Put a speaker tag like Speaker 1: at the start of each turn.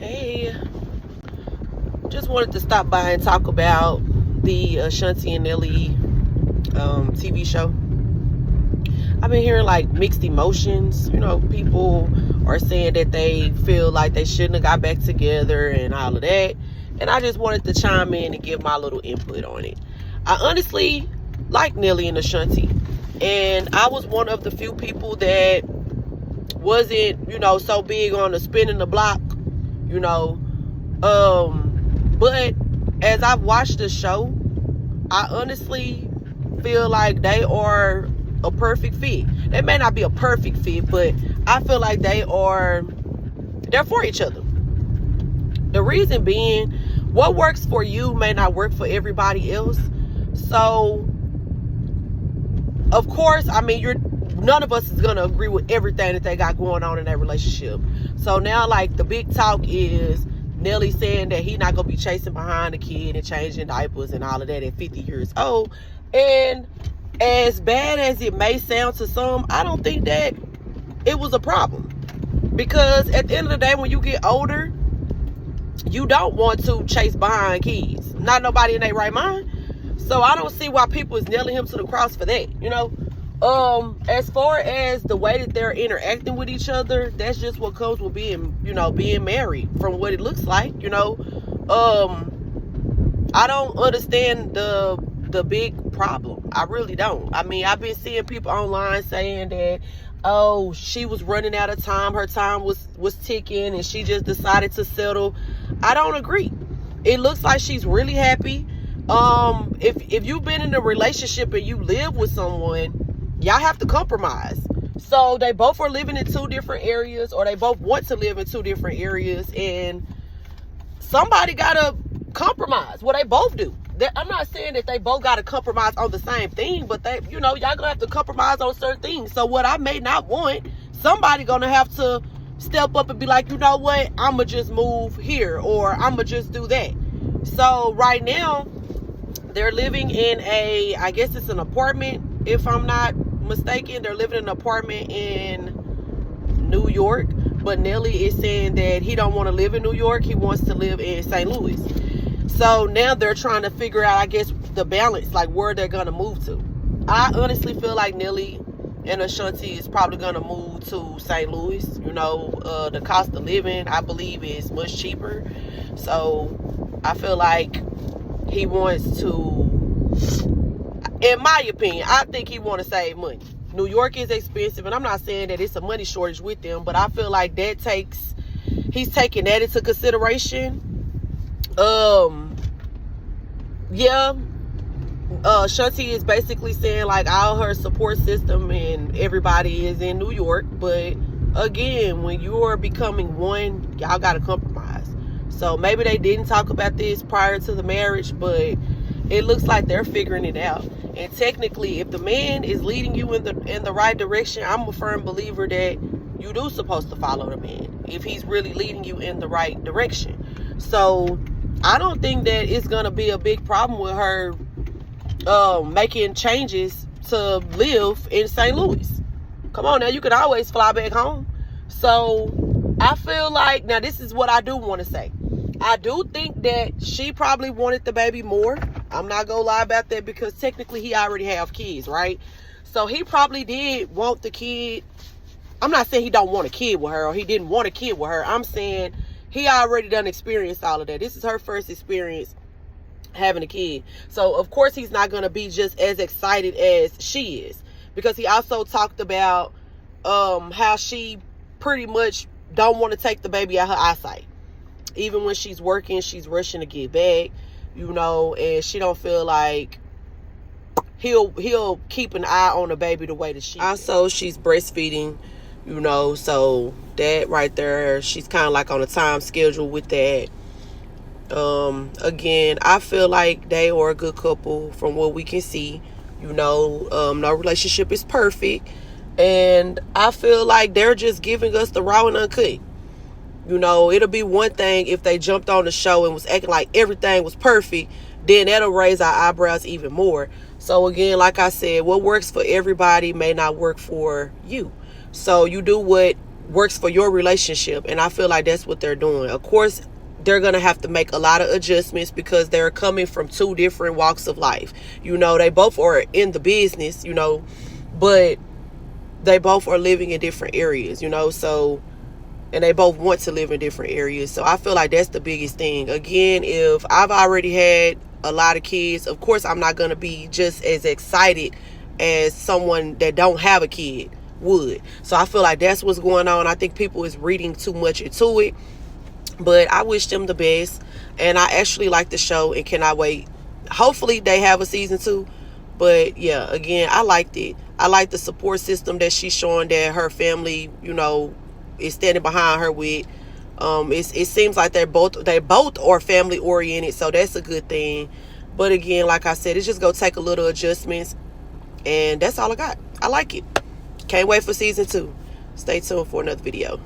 Speaker 1: Hey, just wanted to stop by and talk about the Ashanti and Nelly TV show. I've been hearing like mixed emotions. People are saying that they feel like they shouldn't have got back together and all of that. And I just wanted to chime in and give my little input on it. I honestly like Nelly and Ashanti. And I was one of the few people that wasn't, so big on the spinning the block, you know. But as I've watched the show, I honestly feel like they are a perfect fit. They may not be a perfect fit, but I feel like they're for each other. The reason being, what works for you may not work for everybody else. So, of course, none of us is going to agree with everything that they got going on in that relationship. So now, like, the big talk is Nelly saying that he not going to be chasing behind the kid and changing diapers and all of that at 50 years old. And as bad as it may sound to some, I don't think that it was a problem. Because at the end of the day, when you get older, you don't want to chase behind kids. Not nobody in their right mind. So I don't see why people is nailing him to the cross for that, As far as the way that they're interacting with each other, that's just what comes with being married, from what it looks like, I don't understand the big problem. I really don't. I've been seeing people online saying that, oh, she was running out of time. Her time was ticking and she just decided to settle. I don't agree. It looks like she's really happy. If you've been in a relationship and you live with someone, y'all have to compromise. So they both are living in two different areas, or they both want to live in two different areas, and somebody gotta compromise. Well, they both do. I'm not saying that they both gotta compromise on the same thing, but y'all gonna have to compromise on certain things. So what I may not want, somebody gonna have to step up and be like, you know what, I'ma just move here, or I'ma just do that. So right now, they're living in I guess it's an apartment, if I'm not mistaken. They're living in an apartment in New York, but Nelly is saying that he don't want to live in New York. He wants to live in St. Louis. So now they're trying to figure out, I guess, the balance, like where they're going to move to. I honestly feel like Nelly and Ashanti is probably going to move to St. Louis. The cost of living, I believe, is much cheaper. So I feel like he wants to, in my opinion, I think he want to save money. New York is expensive, and I'm not saying that it's a money shortage with them, but I feel like he's taking that into consideration. Shanti is basically saying like all her support system and everybody is in New York, but again, when you are becoming one, y'all gotta compromise. So maybe they didn't talk about this prior to the marriage, but it looks like they're figuring it out. And technically, if the man is leading you in the right direction, I'm a firm believer that you do supposed to follow the man if he's really leading you in the right direction. So I don't think that it's gonna be a big problem with her making changes to live in St. Louis. Come on now, you can always fly back home. So I feel like, now this is what I do want to say. I do think that she probably wanted the baby more. I'm not gonna lie about that, because technically he already have kids, right? So he probably did want the kid. I'm not saying he don't want a kid with her, or he didn't want a kid with her. I'm saying he already done experienced all of that. This is her first experience having a kid. So of course he's not gonna be just as excited as she is, because he also talked about how she pretty much don't want to take the baby out her eyesight. Even when she's working, she's rushing to get back, and she don't feel like he'll keep an eye on the baby the way that she also is. She's breastfeeding, so that right there, she's kind of like on a time schedule with that. Again, I feel like they are a good couple from what we can see. No relationship is perfect, and I feel like they're just giving us the raw and uncut. It'll be one thing if they jumped on the show and was acting like everything was perfect, then that'll raise our eyebrows even more. So again, like I said, what works for everybody may not work for you. So you do what works for your relationship. And I feel like that's what they're doing. Of course, they're going to have to make a lot of adjustments because they're coming from two different walks of life. You know, they both are in the business, you know, but they both are living in different areas, you know, so, and they both want to live in different areas. So I feel like that's the biggest thing. Again, if I've already had a lot of kids, of course, I'm not going to be just as excited as someone that don't have a kid would. So I feel like that's what's going on. I think people is reading too much into it, but I wish them the best. And I actually like the show and cannot wait. Hopefully they have a season 2. But yeah, again, I liked it. I like the support system that she's showing that her family, you know, is standing behind her with. It seems like they both are family oriented, so that's a good thing. But again, like I said, it's just gonna take a little adjustments, and that's all I got. I like it. Can't wait for season 2. Stay tuned for another video.